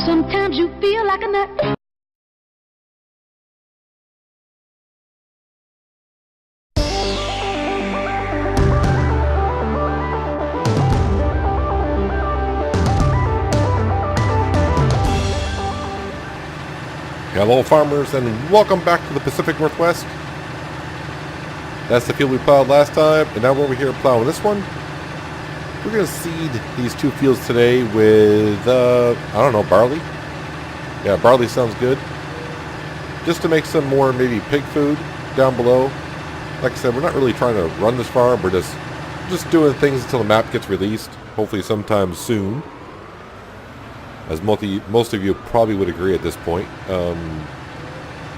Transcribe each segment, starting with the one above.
Sometimes you feel like a nut. Hello farmers, and welcome back to the Pacific Northwest. That's the field we plowed last time, and now we're over here plowing this one. We're going to seed these two fields today with, I don't know, barley? Yeah, barley sounds good. Just to make some more maybe pig food down below. Like I said, we're not really trying to run this farm, we're just doing things until the map gets released, hopefully sometime soon. As most of you probably would agree at this point.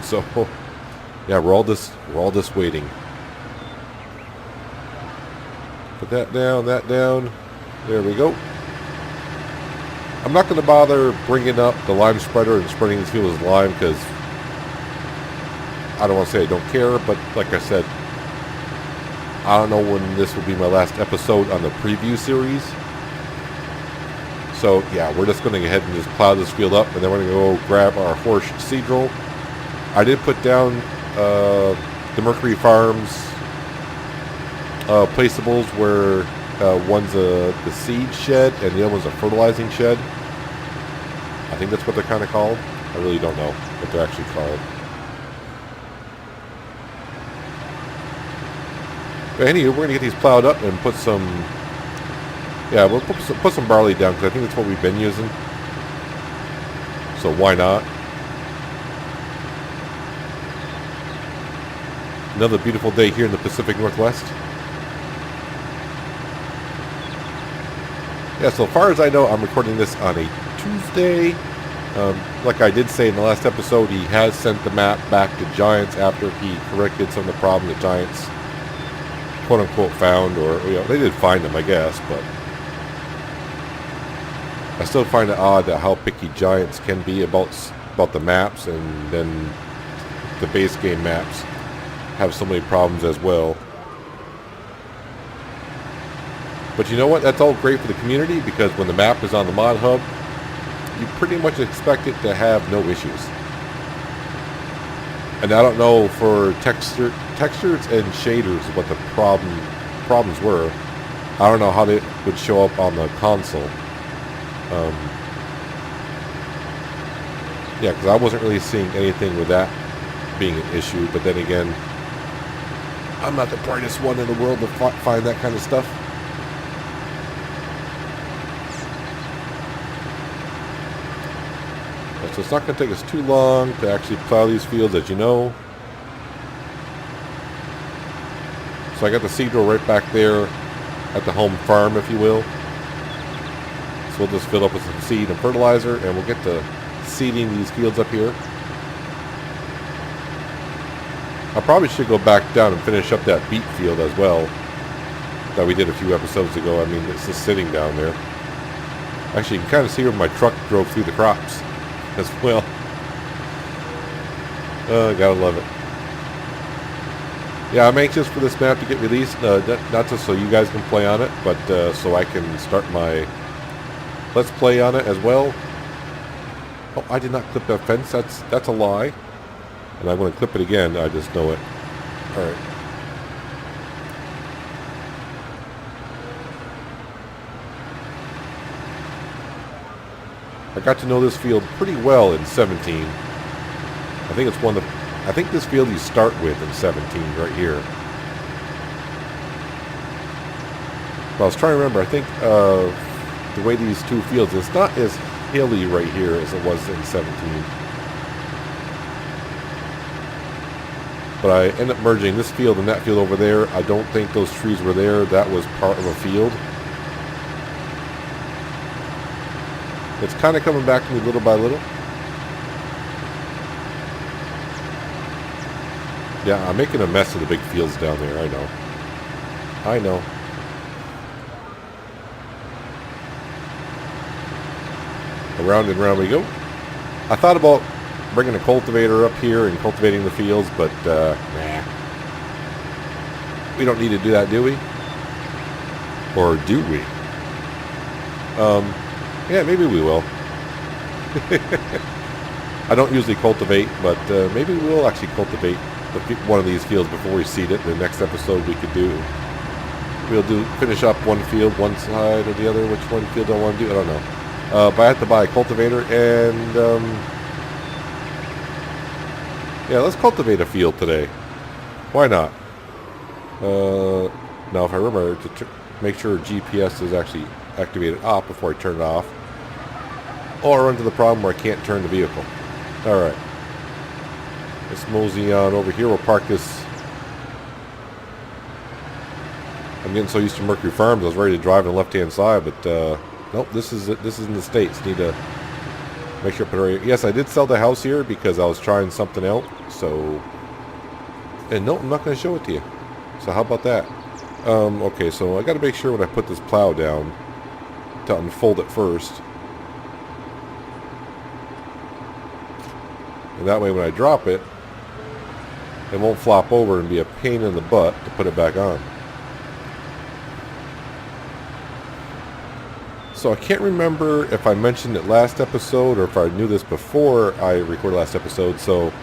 So, yeah, we're all just waiting. Put that down. There we go. I'm not going to bother bringing up the lime spreader and spreading this field as lime because I don't want to say I don't care, but like I said, I don't know when this will be my last episode on the preview series. So yeah, we're just going to go ahead and just plow this field up, and then we're going to go grab our horse seed drill. I did put down the Mercury Farms placeables where one's the seed shed and the other one's a fertilizing shed. I think that's what they're kind of called. I really don't know what they're actually called. But anyway, we're going to get these plowed up and put some... Yeah, we'll put some barley down because I think that's what we've been using. So why not? Another beautiful day here in the Pacific Northwest. Yeah, so far as I know, I'm recording this on a Tuesday. Like I did say in the last episode, he has sent the map back to Giants after he corrected some of the problems that Giants quote-unquote found, or they did find them, I guess, but I still find it odd that how picky Giants can be about the maps, and then the base game maps have so many problems as well. But you know what? That's all great for the community, because when the map is on the mod hub, you pretty much expect it to have no issues. And I don't know for textures and shaders what the problems were. I don't know how they would show up on the console. Yeah, because I wasn't really seeing anything with that being an issue, but then again, I'm not the brightest one in the world to find that kind of stuff. So it's not going to take us too long to actually plow these fields, as you know. So I got the seed drill right back there at the home farm, if you will. We'll just fill up with some seed and fertilizer, and we'll get to seeding these fields up here. I probably should go back down and finish up that beet field as well that we did a few episodes ago. I mean, it's just sitting down there. Actually, you can kind of see where my truck drove through the crops as well. Gotta love it. Yeah, I'm anxious for this map to get released, not just so you guys can play on it, but so I can start my Let's Play on it as well. Oh, I did not clip that fence. That's a lie. And I'm going to clip it again. I just know it. Alright. I got to know this field pretty well in 17. I think this field you start with in 17 right here. But I was trying to remember. I think the way these two fields, it's not as hilly right here as it was in 17. But I ended up merging this field and that field over there. I don't think those trees were there. That was part of a field. It's kind of coming back to me little by little. Yeah, I'm making a mess of the big fields down there. I know. Around and round we go. I thought about bringing a cultivator up here and cultivating the fields, but nah. We don't need to do that, do we? Or do we? Yeah, maybe we will. I don't usually cultivate, but maybe we'll actually cultivate one of these fields before we seed it. The next episode we'll finish up one field, one side or the other. Which one field do I want to do? I don't know. But I have to buy a cultivator, and yeah, let's cultivate a field today. Why not? Now, if I remember to make sure GPS is actually activated up before I turn it off, or I run into the problem where I can't turn the vehicle. All right. Let's mosey on over here. We'll park this. I'm getting so used to Mercury Farms, I was ready to drive on the left-hand side, but nope, this is in the States. Need to make sure I put it right. Yes, I did sell the house here because I was trying something out. So, and no, I'm not going to show it to you. So how about that? Okay, so I got to make sure when I put this plow down to unfold it first. And that way when I drop it, it won't flop over and be a pain in the butt to put it back on. So I can't remember if I mentioned it last episode or if I knew this before I recorded last episode. So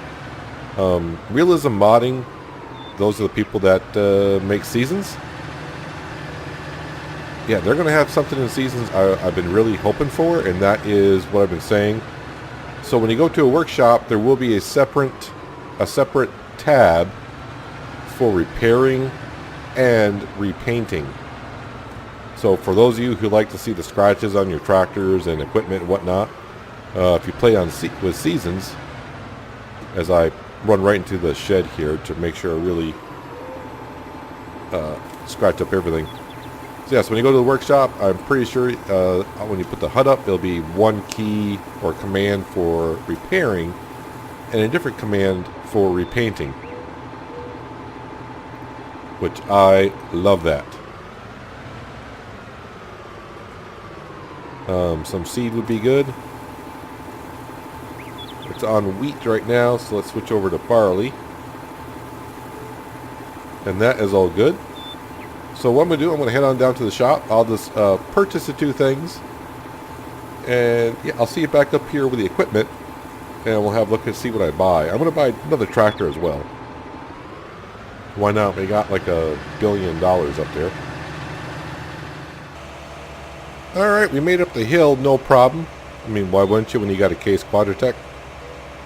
Realism Modding, those are the people that make seasons. Yeah, they're going to have something in seasons I've been really hoping for, and that is what I've been saying. So when you go to a workshop, there will be a separate tab for repairing and repainting. So for those of you who like to see the scratches on your tractors and equipment and whatnot, if you play on with seasons, as I run right into the shed here to make sure I really scratch up everything. So yes, when you go to the workshop, I'm pretty sure when you put the HUD up, there'll be one key or command for repairing and a different command for repainting, which I love that. Some seed would be good. It's on wheat right now, so let's switch over to barley. And that is all good. So what I'm going to do, I'm going to head on down to the shop. I'll just purchase the two things. And yeah, I'll see you back up here with the equipment. And we'll have a look and see what I buy. I'm going to buy another tractor as well. Why not? We got like $1 billion up there. Alright, we made up the hill, no problem. I mean, why wouldn't you when you got a Case Quadratec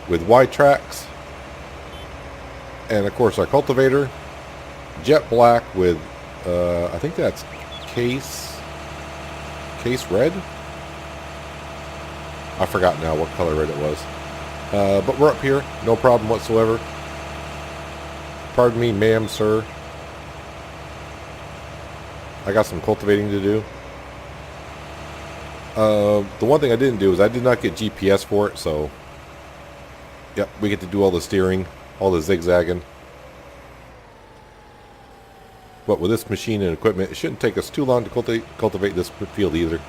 with Y tracks? And of course our cultivator, jet black with, I think that's case red? I forgot now what color red it was. But we're up here, no problem whatsoever. Pardon me, ma'am, sir. I got some cultivating to do. The one thing I didn't do is I did not get GPS for it, so yep, we get to do all the steering, all the zigzagging. But with this machine and equipment, it shouldn't take us too long to cultivate this field either.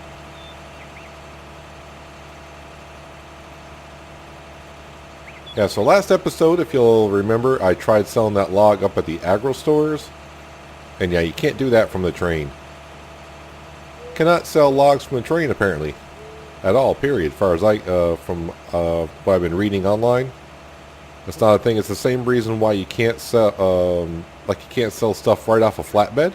Yeah, so last episode, if you'll remember, I tried selling that log up at the agro stores. And yeah, you can't do that from the train. Cannot sell logs from the train apparently at all, period, as far as from what I've been reading online. That's not a thing. It's the same reason why you can't sell you can't sell stuff right off a flatbed.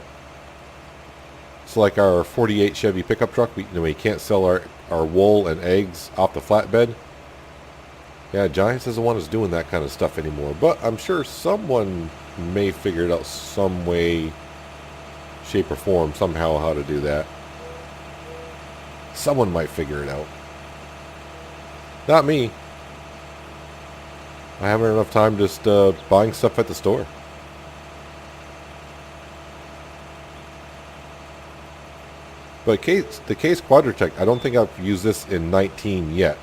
So like our 48 Chevy pickup truck, we can't sell our wool and eggs off the flatbed. Yeah, Giants doesn't want us doing that kind of stuff anymore, but I'm sure someone may figure it out some way, shape or form, somehow, how to do that. Someone might figure it out. Not me. I haven't enough time just buying stuff at the store. But the Case Quadratec, I don't think I've used this in 19 yet.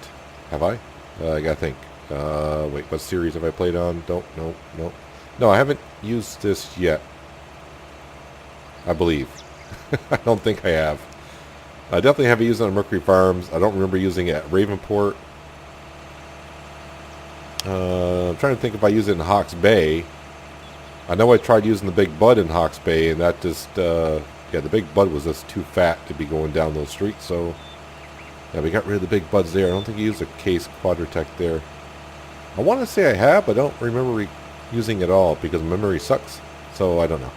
Have I? I gotta think. Wait, what series have I played on? No, I haven't used this yet. I believe. I don't think I have. I definitely haven't used it on Mercury Farms. I don't remember using it at Ravenport. I'm trying to think if I use it in Hawke's Bay. I know I tried using the Big Bud in Hawke's Bay, and that just, yeah, the Big Bud was just too fat to be going down those streets, so Yeah, we got rid of the big buds there. I don't think you used a case Quadratech there. I want to say I have, but I don't remember using it all because memory sucks. So I don't know.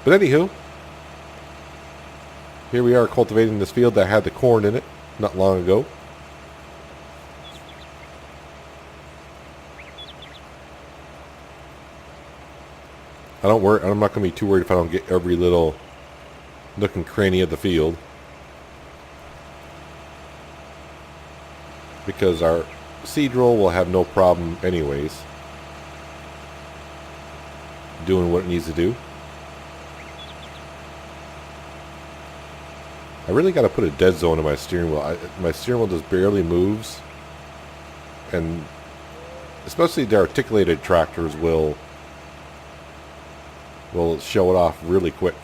But anywho, here we are cultivating this field that had the corn in it not long ago. I'm not going to be too worried if I don't get every little nook and cranny of the field, because our seed roll will have no problem anyways doing what it needs to do. I really got to put a dead zone in my steering wheel. My steering wheel just barely moves, and especially the articulated tractors will show it off really quick.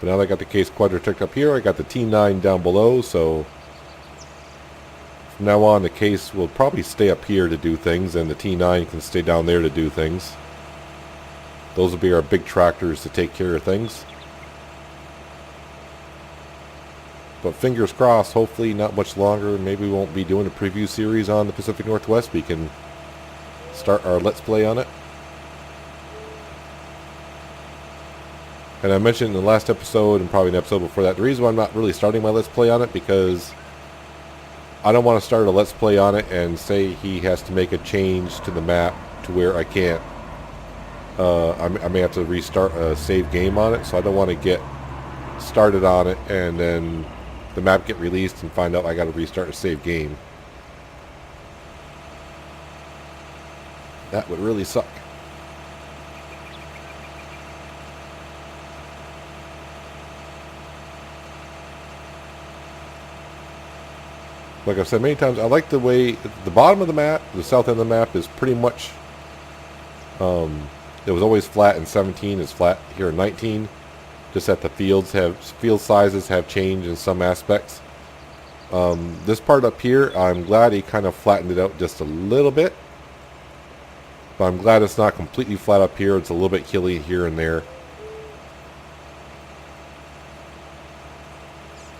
But now that I got the case Quadratech up here, I got the T9 down below, so from now on the case will probably stay up here to do things, and the T9 can stay down there to do things. Those will be our big tractors to take care of things. But fingers crossed, hopefully not much longer. Maybe we won't be doing a preview series on the Pacific Northwest. We can start our Let's Play on it. And I mentioned in the last episode, and probably an episode before that, the reason why I'm not really starting my Let's Play on it, because I don't want to start a Let's Play on it and say he has to make a change to the map to where I can't. I may have to restart a save game on it, so I don't want to get started on it and then the map get released and find out I got to restart a save game. That would really suck. Like I've said many times, I like the way the bottom of the map, the south end of the map, is pretty much, it was always flat in 17, it's flat here in 19. Just that the field sizes have changed in some aspects. This part up here, I'm glad he kind of flattened it out just a little bit. But I'm glad it's not completely flat up here. It's a little bit hilly here and there.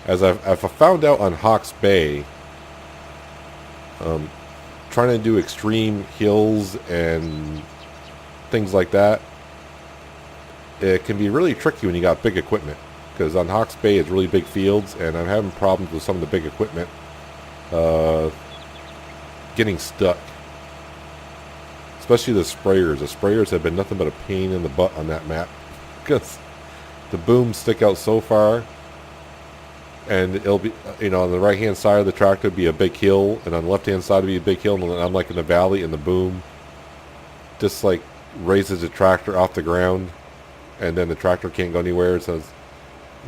As I've found out on Hawke's Bay, trying to do extreme hills and things like that, it can be really tricky when you got big equipment, because on Hawke's Bay it's really big fields, and I'm having problems with some of the big equipment getting stuck, especially the sprayers. The sprayers have been nothing but a pain in the butt on that map, because the booms stick out so far, and it'll be, you know, on the right hand side of the tractor would be a big hill, and on the left hand side would be a big hill, and I'm like in the valley, and the boom just like raises the tractor off the ground, and then the tractor can't go anywhere. So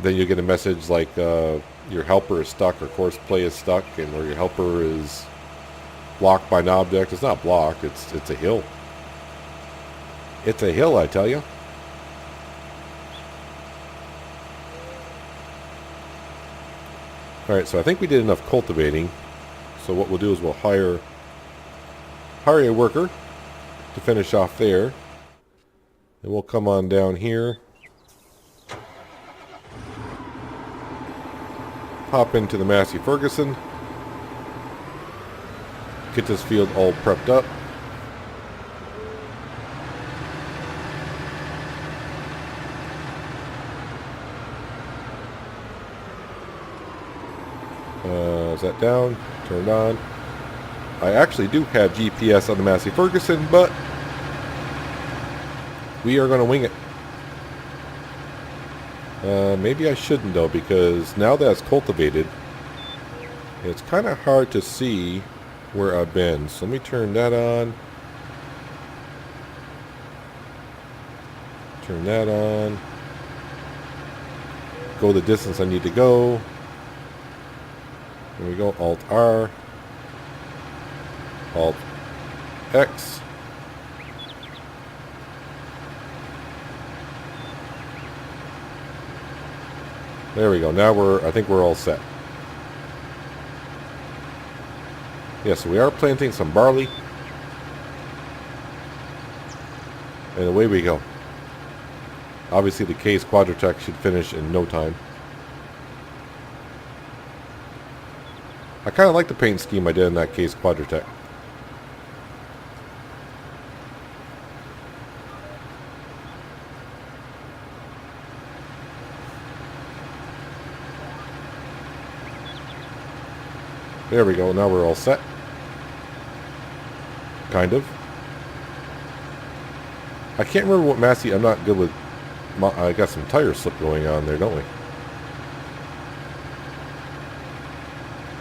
then you get a message like your helper is stuck, or course play is stuck, and or your helper is blocked by an object. It's not blocked, it's a hill. It's a hill, I tell you. Alright, so I think we did enough cultivating. So what we'll do is we'll hire a worker to finish off there. And we'll come on down here. Hop into the Massey Ferguson. Get this field all prepped up. Is that down? Turned on. I actually do have GPS on the Massey Ferguson, but we are going to wing it. Maybe I shouldn't though, because now that it's cultivated, it's kind of hard to see where I've been. So let me turn that on. Turn that on. Go the distance I need to go. There we go. Alt R. Alt X. There we go. Now I think we're all set. Yeah, so we are planting some barley. And away we go. Obviously the Case Quadratech should finish in no time. I kind of like the paint scheme I did in that Case Quadratech. There we go, now we're all set. Kind of. I can't remember what Massey, I'm not good with, I got some tire slip going on there, don't we?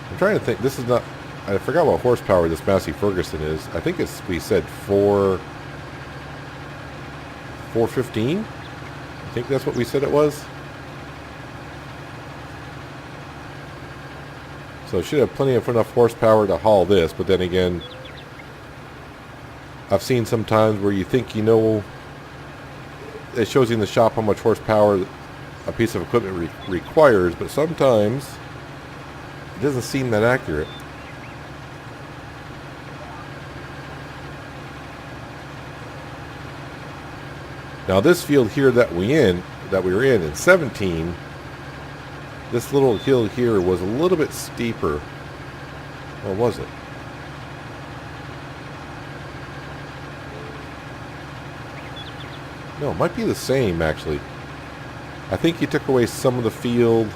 I'm trying to think, this is not, I forgot what horsepower this Massey Ferguson is. I think it's, we said 415? I think that's what we said it was. So it should have plenty of enough horsepower to haul this, but then again, I've seen sometimes where you think you know, it shows you in the shop how much horsepower a piece of equipment requires, but sometimes it doesn't seem that accurate. Now this field here that we were in 17, this little hill here was a little bit steeper. Or was it? No, it might be the same actually. I think you took away some of the field.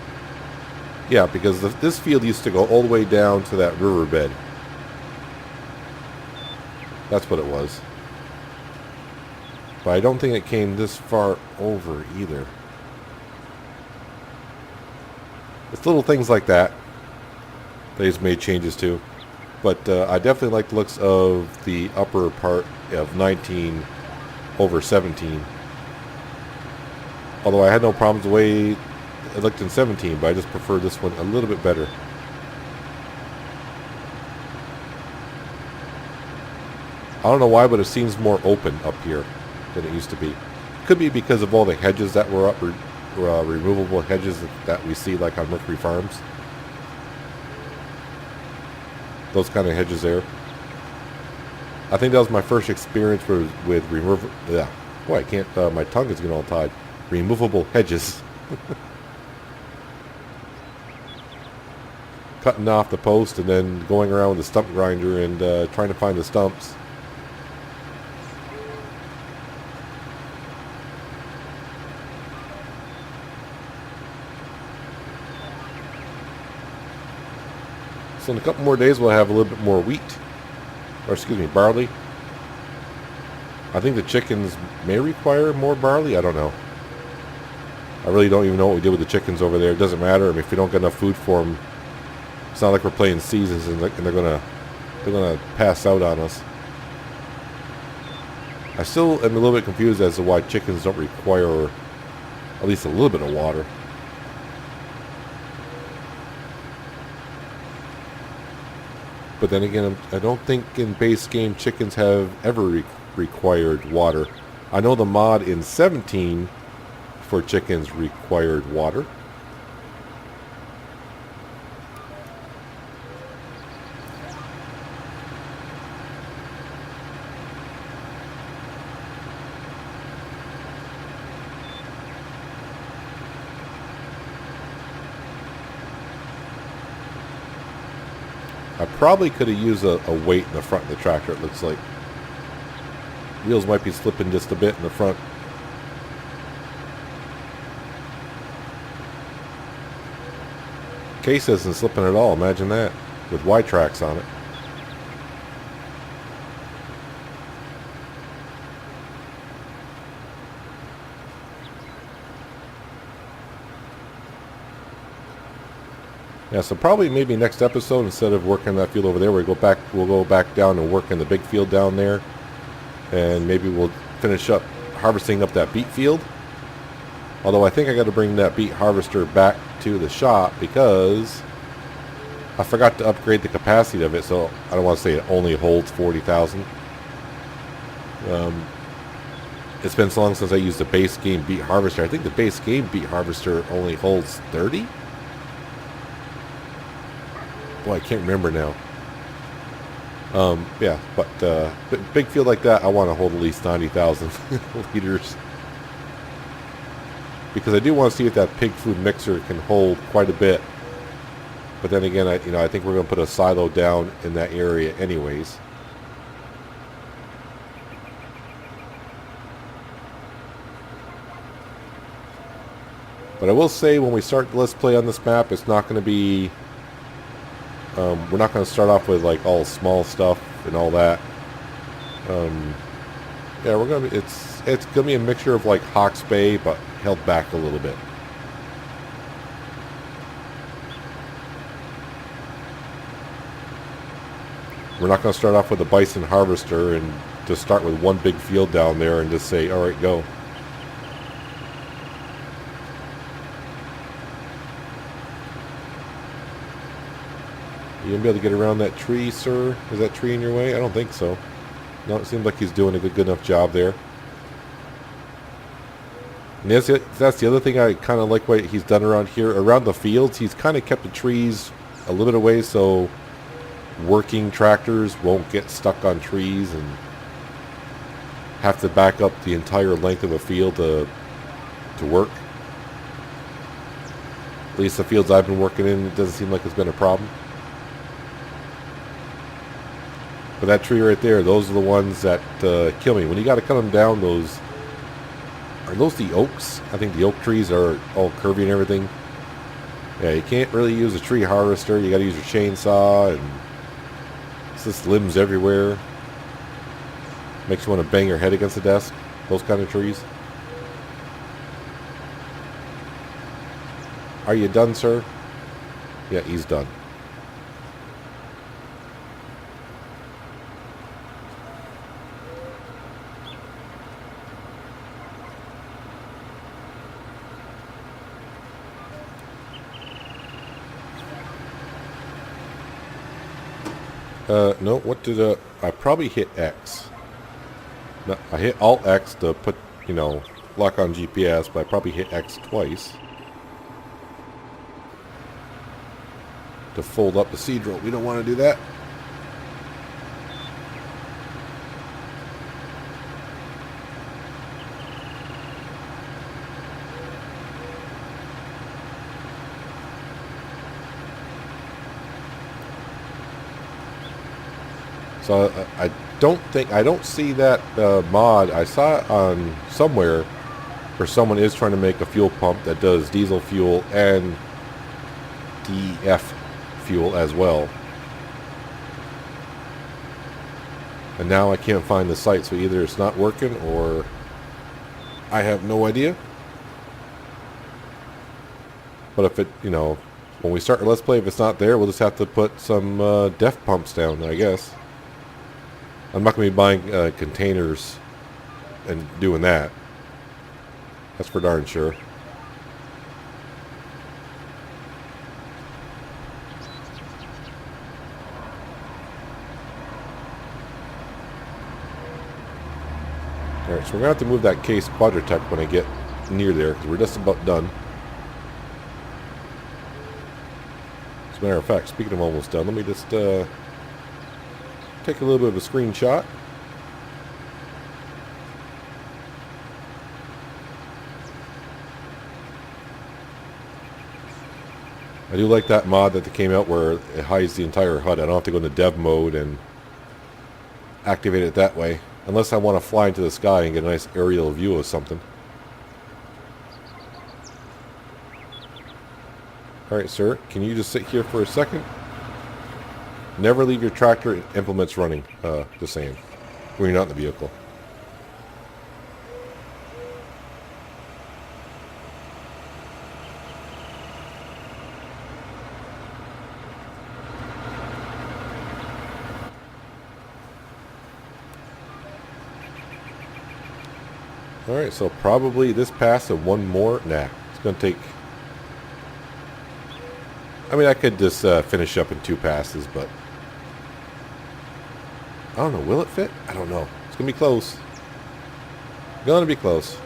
Yeah, because this field used to go all the way down to that riverbed. That's what it was. But I don't think it came this far over either. It's little things like that they've made changes to. But I definitely like the looks of the upper part of 19 over 17. Although I had no problems the way it looked in 17, but I just prefer this one a little bit better. I don't know why, but it seems more open up here than it used to be. Could be because of all the hedges that were up, removable hedges that we see like on Mercury Farms. Those kind of hedges there. I think that was my first experience with removable. Yeah, boy, I can't. My tongue is getting all tied. Removable hedges. Cutting off the post and then going around with the stump grinder and trying to find the stumps. So in a couple more days we'll have a little bit more wheat. Or excuse me, barley. I think the chickens may require more barley. I don't know. I really don't even know what we did with the chickens over there. It doesn't matter. I mean, if we don't get enough food for them, it's not like we're playing seasons and they're gonna pass out on us. I still am a little bit confused as to why chickens don't require at least a little bit of water. But then again, I don't think in base game chickens have ever required water. I know the mod in 17 for chickens required water. I probably could have used a weight in the front of the tractor, it looks like. Wheels might be slipping just a bit in the front. Case isn't slipping at all, imagine that. With Y tracks on it. Yeah, so probably maybe next episode, instead of working that field over there, we'll go back down and work in the big field down there. And maybe we'll finish up harvesting up that beet field. Although I think I got to bring that beet harvester back to the shop because I forgot to upgrade the capacity of it, so I don't want to say it only holds 40,000. It's been so long since I used the base game beet harvester. I think the base game beet harvester only holds 30. Boy, I can't remember now. Yeah, but big field like that, I want to hold at least 90,000 liters. because I do want to see if that pig food mixer can hold quite a bit. But then again, I think we're going to put a silo down in that area anyways. But I will say, when we start the Let's Play on this map, it's not going to be... we're not going to start off with like all small stuff and all that. Yeah, we're going to be... It's going to be a mixture of like Hawke's Bay, but held back a little bit. We're not going to start off with a bison harvester and just start with one big field down there and just say, alright, go. You gonna be able to get around that tree, sir? Is that tree in your way? I don't think so. No, it seems like he's doing a good enough job there. And that's the other thing I kind of like what he's done around here. Around the fields, he's kind of kept the trees a little bit away so working tractors won't get stuck on trees and have to back up the entire length of a field to work. At least the fields I've been working in, it doesn't seem like it's been a problem. But that tree right there, those are the ones that kill me. When you got to cut them down, are those the oaks? I think the oak trees are all curvy and everything. Yeah, you can't really use a tree harvester. You got to use your chainsaw, and it's just limbs everywhere. Makes you want to bang your head against the desk. Those kind of trees. Are you done, sir? Yeah, he's done. No, what did I probably hit X. No, I hit Alt X to put, lock on GPS, but I probably hit X twice to fold up the seed roll. We don't want to do that. So I don't see that mod. I saw it on somewhere where someone is trying to make a fuel pump that does diesel fuel and DF fuel as well. And now I can't find the site, so either it's not working or I have no idea. But if it, when we start our Let's Play, if it's not there, we'll just have to put some DEF pumps down, I guess. I'm not going to be buying containers and doing that. That's for darn sure. Alright, so we're going to have to move that case Quadratech when I get near there, because we're just about done. As a matter of fact, speaking of almost done, let me just take a little bit of a screenshot. I do like that mod that came out where it hides the entire HUD. I don't have to go into dev mode and activate it that way. Unless I want to fly into the sky and get a nice aerial view of something. Alright, sir. Can you just sit here for a second? Never leave your tractor implements running, just saying, when you're not in the vehicle. Alright, so probably this pass and one more. Nah, it's going to take... I mean, I could just finish up in 2 passes, but... I don't know, will it fit? I don't know. It's going to be close. Going to be close.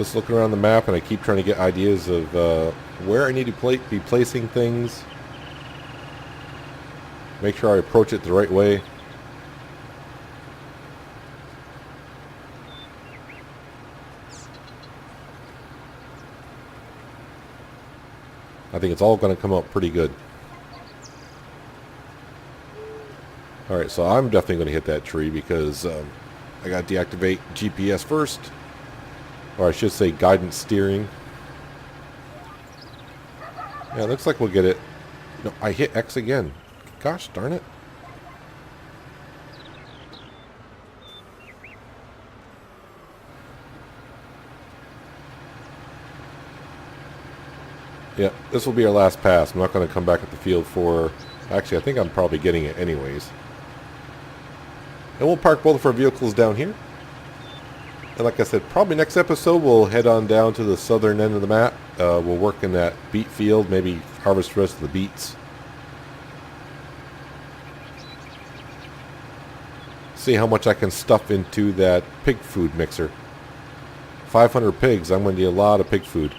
Just looking around the map, and I keep trying to get ideas of where I need to be placing things. Make sure I approach it the right way. I think it's all going to come out pretty good. Alright, so I'm definitely going to hit that tree because I got to deactivate GPS first. Or I should say guidance steering. Yeah, it looks like we'll get it. No, I hit X again. Gosh darn it. Yeah, this will be our last pass. I'm not going to come back at the field for... Actually, I think I'm probably getting it anyways. And we'll park both of our vehicles down here. And like I said, probably next episode we'll head on down to the southern end of the map. We'll work in that beet field, maybe harvest the rest of the beets. See how much I can stuff into that pig food mixer. 500 pigs, I'm going to need a lot of pig food.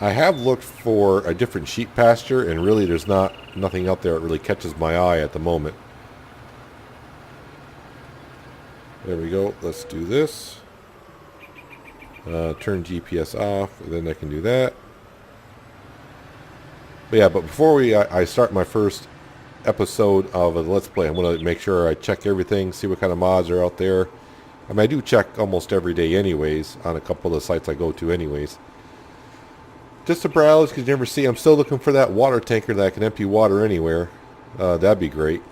I have looked for a different sheep pasture, and really there's nothing out there that really catches my eye at the moment. There we go. Let's do this. Turn GPS off, and then I can do that. But yeah, but before I start my first episode of the Let's Play, I'm going to make sure I check everything, see what kind of mods are out there. I mean, I do check almost every day anyways, on a couple of the sites I go to anyways. Just to browse, because you never see. I'm still looking for that water tanker that can empty water anywhere. That'd be great.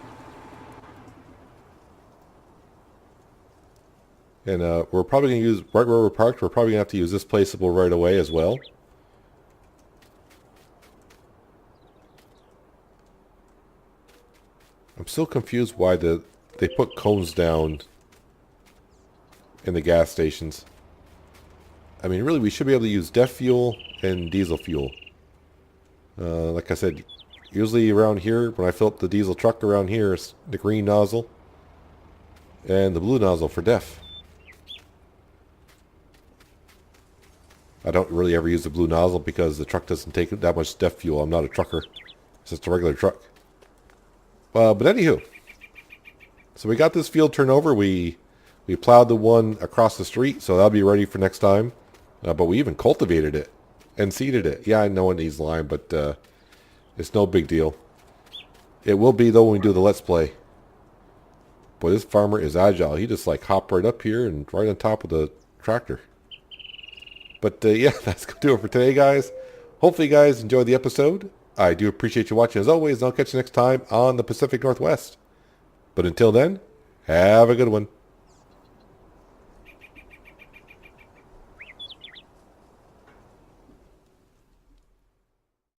And we're probably going to use, right where we're parked, we're probably going to have to use this placeable right away as well. I'm still confused why they put cones down in the gas stations. I mean, really, we should be able to use DEF fuel and diesel fuel. Like I said, usually around here, when I fill up the diesel truck around here, it's the green nozzle and the blue nozzle for DEF. I don't really ever use the blue nozzle because the truck doesn't take that much DEF fuel. I'm not a trucker. It's just a regular truck. But anywho, so we got this field turned over. We plowed the one across the street, so that'll be ready for next time. But we even cultivated it and seeded it. Yeah, I know it needs lime, but it's no big deal. It will be, though, when we do the Let's Play. Boy, this farmer is agile. He just, like, hopped right up here and right on top of the tractor. But, yeah, that's going to do it for today, guys. Hopefully you guys enjoyed the episode. I do appreciate you watching, as always, and I'll catch you next time on the Pacific Northwest. But until then, have a good one.